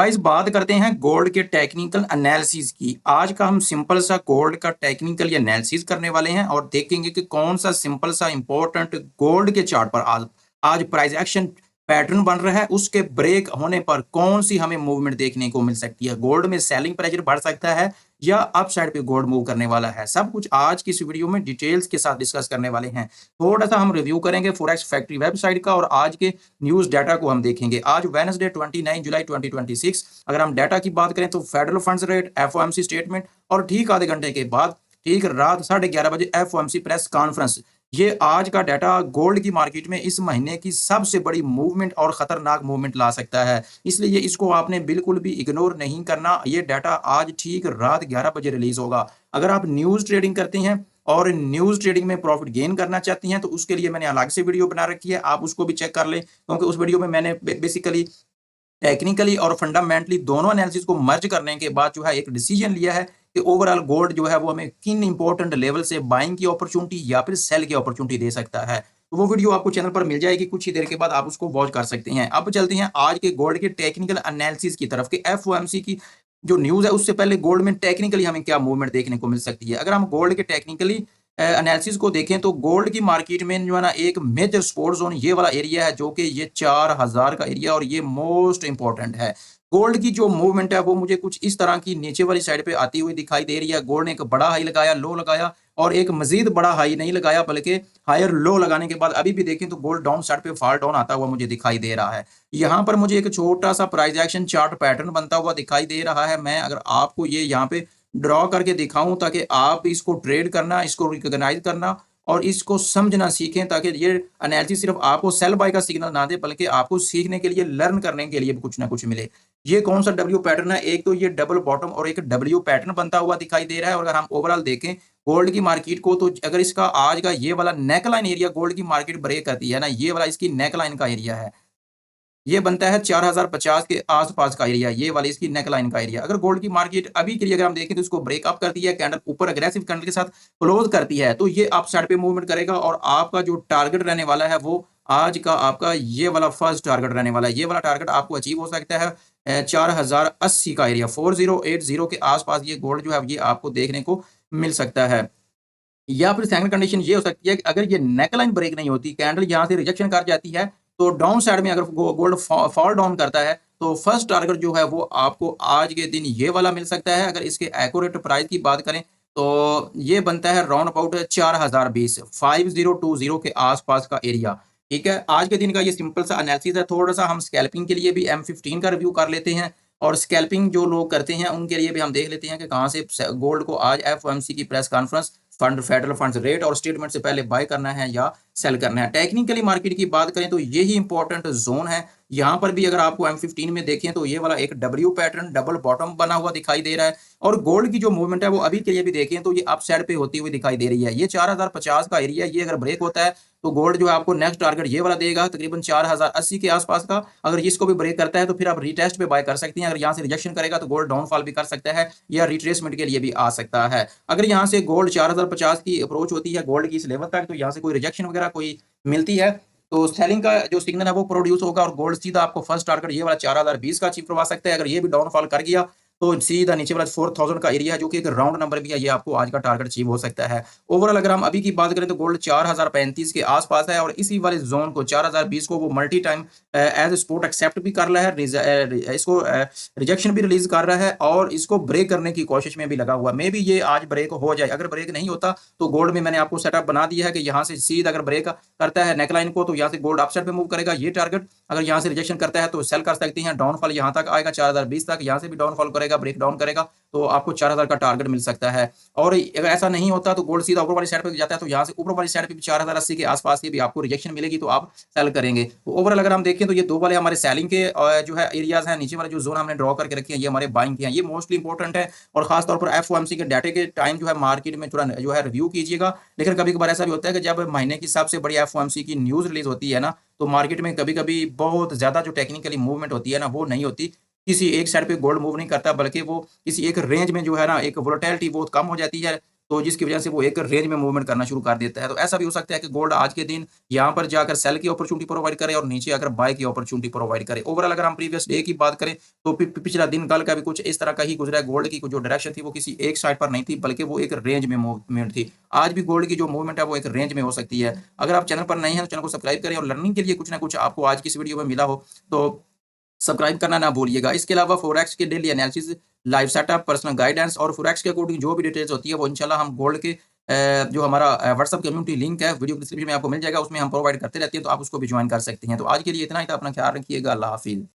Guys बात करते हैं गोल्ड के टेक्निकल एनालिसिस की। आज का हम सिंपल सा गोल्ड का टेक्निकल एनालिसिस करने वाले हैं और देखेंगे कि कौन सा सिंपल सा इंपॉर्टेंट गोल्ड के चार्ट पर आज प्राइस एक्शन पैटर्न बन रहा है, उसके ब्रेक होने पर कौन सी हमें मूवमेंट देखने को मिल सकती है। गोल्ड में सेलिंग प्रेशर बढ़ सकता है या अप साइड पे गोल्ड मूव करने वाला है। सब कुछ आज की इस वीडियो में डिटेल्स के साथ डिस्कस करने वाले हैं। थोड़ा सा हम रिव्यू करेंगे फॉरेक्स फैक्ट्री वेबसाइट का और आज के न्यूज डाटा को हम देखेंगे। आज वेडनेसडे 29 जुलाई 2026। अगर हम डाटा की बात करें तो federal funds rate, FOMC statement और ठीक आधे घंटे के बाद ठीक रात 11:30 बजे एफओएमसी प्रेस कॉन्फ्रेंस। ये आज का डाटा गोल्ड की मार्केट में इस महीने की सबसे बड़ी मूवमेंट और खतरनाक मूवमेंट ला सकता है, इसलिए इसको आपने बिल्कुल भी इग्नोर नहीं करना। ये डाटा आज ठीक रात 11 बजे रिलीज होगा। अगर आप न्यूज ट्रेडिंग करते हैं और न्यूज ट्रेडिंग में प्रॉफिट गेन करना चाहती हैं तो उसके लिए मैंने अलग से वीडियो बना रखी है, आप उसको भी चेक कर लें, क्योंकि उस वीडियो में मैंने बेसिकली टेक्निकली और फंडामेंटली दोनों एनालिसिस को मर्ज करने के बाद जो है एक डिसीजन लिया है कि ओवरऑल गोल्ड जो है वो हमें किन इंपॉर्टेंट लेवल से बाइंग की अपॉर्चुनिटी या फिर सेल की अपॉर्चुनिटी दे सकता है। तो वो वीडियो आपको चैनल पर मिल जाएगी, कुछ ही देर के बाद आप उसको वॉच कर सकते हैं। अब चलते हैं आज के गोल्ड के टेक्निकल एनालिसिस की तरफ के एफओएमसी की जो न्यूज है उससे पहले गोल्ड में टेक्निकली हमें क्या मूवमेंट देखने को मिल सकती है। अगर हम गोल्ड के टेक्निकली एनालिसिस को देखें तो गोल्ड की मार्केट में जो है ना एक मेजर सपोर्ट जोन ये वाला एरिया है, जो कि ये 4000 का एरिया और ये मोस्ट इंपॉर्टेंट है। गोल्ड की जो मूवमेंट है वो मुझे कुछ इस तरह की नीचे वाली साइड पे आती हुई दिखाई दे रही है। गोल्ड ने एक बड़ा हाई लगाया, लो लगाया और एक मजीद बड़ा हाई नहीं लगाया, बल्कि हायर लो लगाने के बाद अभी भी देखें तो गोल्ड डाउन साइड पे फॉल डाउन आता हुआ मुझे दिखाई दे रहा है। यहाँ पर मुझे एक छोटा सा प्राइस एक्शन चार्ट पैटर्न बनता हुआ दिखाई दे रहा है। मैं अगर आपको ये यहाँ पे ड्रॉ करके दिखाऊं ताकि आप इसको ट्रेड करना, इसको रिकॉग्नाइज करना और इसको समझना सीखें, ताकि ये एनालिसिस सिर्फ आपको सेल बाय का सिग्नल ना दे बल्कि आपको सीखने के लिए, लर्न करने के लिए भी कुछ ना कुछ मिले। ये कौन सा डब्ल्यू पैटर्न है? एक तो ये डबल बॉटम और एक डब्ल्यू पैटर्न बनता हुआ दिखाई दे रहा है। और अगर हम ओवरऑल देखें गोल्ड की मार्केट को तो अगर इसका आज का ये वाला नेकलाइन एरिया गोल्ड की मार्केट ब्रेक करती है ना, ये वाला इसकी नेकलाइन का एरिया है, ये बनता है 4050 के आसपास का एरिया, ये वाली इसकी नेकलाइन का एरिया। अगर गोल्ड की मार्केट अभी के लिए अगर हम देखें तो इसको ब्रेकअप करती है, कैंडल ऊपर अग्रेसिव कैंडल के साथ क्लोज करती है, तो ये अप साइड पे मूवमेंट करेगा और आपका जो टारगेट रहने वाला है वो आज का आपका ये वाला फर्स्ट टारगेट रहने वाला है। ये वाला टारगेट आपको अचीव हो सकता है 4080 का एरिया, 4080 के आसपास ये गोल्ड जो है ये आपको देखने को मिल सकता है। या फिर सेकंड कंडीशन ये हो सकती है कि अगर ये नेकलाइन ब्रेक नहीं होती, कैंडल यहाँ से रिजेक्शन कर जाती है, तो डाउन साइड में अगर गोल्ड फॉल डाउन करता है तो फर्स्ट टारगेट जो है वो आपको आज के दिन ये वाला मिल सकता है। अगर इसके एक्यूरेट प्राइस की बात करें तो ये बनता है राउंड अबाउट 4020, 5020 के आसपास का एरिया। ठीक है, आज के दिन का ये सिंपल सा एनालिसिस है। थोड़ा सा हम स्कैल्पिंग के लिए भी M15 का रिव्यू कर लेते हैं और स्कैल्पिंग जो लोग करते हैं उनके लिए भी हम देख लेते हैं कि कहाँ से गोल्ड को आज एफओएमसी की press conference, fund federal funds rate और स्टेटमेंट से पहले बाय करना है या सेल करना है। टेक्निकली मार्केट की बात करें तो यही इंपॉर्टेंट जोन है। यहाँ पर भी अगर आपको M15 में देखें तो ये वाला एक डब्ल्यू पैटर्न डबल बॉटम बना हुआ दिखाई दे रहा है और गोल्ड की जो मूवमेंट है वो अभी के लिए भी देखें तो ये अप साइड पे होती हुई दिखाई दे रही है। ये 4050 का एरिया, ये अगर ब्रेक होता है तो गोल्ड जो है आपको नेक्स्ट टारगेट ये वाला देगा तकरीबन 4080 के आसपास का। अगर इसको भी ब्रेक करता है तो फिर आप रिटेस्ट पे बाय कर सकते हैं। अगर यहाँ से रिजेक्शन करेगा तो गोल्ड डाउनफॉल भी कर सकता है या रिट्रेसमेंट के लिए भी आ सकता है। अगर यहाँ से गोल्ड 4050 की अप्रोच होती है गोल्ड की इस लेवल तक, तो यहाँ से कोई रिजेक्शन वगैरह कोई मिलती है तो सेलिंग का जो सिग्नल है वो प्रोड्यूस होगा और गोल्ड सीधा आपको फर्स्ट टारगेट ये वाला 4020 का अचीव करवा सकता है। अगर ये भी डाउनफॉल कर गया तो सीधा नीचे वाला 4000 का एरिया है, जो कि एक राउंड नंबर भी है, ये आपको आज का टारगेट अचीव हो सकता है। ओवरऑल अगर हम अभी की बात करें तो गोल्ड 4035 के आसपास है और इसी वाले जोन को 4020 को वो multi time as sport accept भी कर रहा है, इसको रिजेक्शन भी रिलीज कर रहा है और इसको ब्रेक करने की कोशिश में भी लगा हुआ। मे भी ये आज ब्रेक हो जाए। अगर ब्रेक नहीं होता तो गोल्ड में मैंने आपको सेटअप बना दिया है कि यहाँ से सीधा अगर ब्रेक करता है नेकलाइन को तो यहाँ से गोल्ड अपसाइड पे मूव करेगा ये टारगेट। अगर यहाँ से रिजेक्शन करता है तो सेल कर सकते हैं, डाउनफॉल यहाँ तक आएगा 4020 तक, यहाँ से भी डाउनफॉल करेगा, ब्रेक डाउन करेगा तो आपको 4000 का टारगेट मिल सकता है। और अगर ऐसा नहीं होता तो गोल्ड सीधा ऊपर वाली साइड पे जाता है तो यहाँ से ऊपर वाली साइड पे भी 4080 के आसपास की भी आपको रिजेक्शन मिलेगी तो आप सेल करेंगे। तो ओवरऑल अगर हम देखें तो ये दो वाले हमारे सेलिंग के जो है एरियाज हैं, नीचे वाले जो जोन हमने ड्रॉ करके रखे हैं ये हमारे बाइंग के हैं, ये मोस्टली इंपॉर्टेंट है। और खासतौर पर एफओएमसी के डाटे के टाइम जो है मार्केट में थोड़ा जो है रिव्यू कीजिएगा। लेकिन कभी कभार ऐसा भी होता है कि जब महीने की सबसे बड़ी एफओएमसी की न्यूज रिलीज होती है ना तो मार्केट में कभी कभी बहुत ज्यादा जो टेक्निकली मूवमेंट होती है ना वो नहीं होती। किसी एक साइड पे गोल्ड मूव नहीं करता बल्कि वो किसी एक रेंज में जो है ना एक वोलेटिलिटी बहुत कम हो जाती है। तो जिसकी वजह से वो एक रेंज में मूवमेंट करना शुरू कर देता है। तो ऐसा भी हो सकता है कि गोल्ड आज के दिन यहाँ पर जाकर सेल की अपॉर्चुनिटी प्रोवाइड करे और नीचे आकर बाय की अपॉर्चुनिटी प्रोवाइड करे। ओवरऑल अगर हम प्रीवियस डे की बात करें तो पिछला दिन कल का भी कुछ इस तरह का ही गुजरा है। गोल्ड की जो डायरेक्शन थी वो किसी एक साइड पर नहीं थी, बल्कि वो एक रेंज में मूवमेंट थी। आज भी गोल्ड की जो मूवमेंट है वो एक रेंज में हो सकती है। अगर आप चैनल पर नए हैं तो चैनल को सब्सक्राइब करें और लर्निंग के लिए कुछ ना कुछ आपको आज की इस वीडियो में मिला हो तो सब्सक्राइब करना ना भूलिएगा। इसके अलावा फॉरेक्स के daily analysis, live setup, personal guidance और फॉरेक्स के अकॉर्डिंग जो भी डिटेल्स होती है वो इंशाल्लाह हम गोल्ड के जो हमारा व्हाट्सएप कम्युनिटी लिंक है वीडियो डिस्क्रिप्शन में आपको मिल जाएगा, उसमें हम प्रोवाइड करते रहते हैं, तो आप उसको भी ज्वाइन कर सकते हैं। तो आज के लिए इतना ही था, अपना ख्याल रखिएगा। अल्लाह हाफिज़।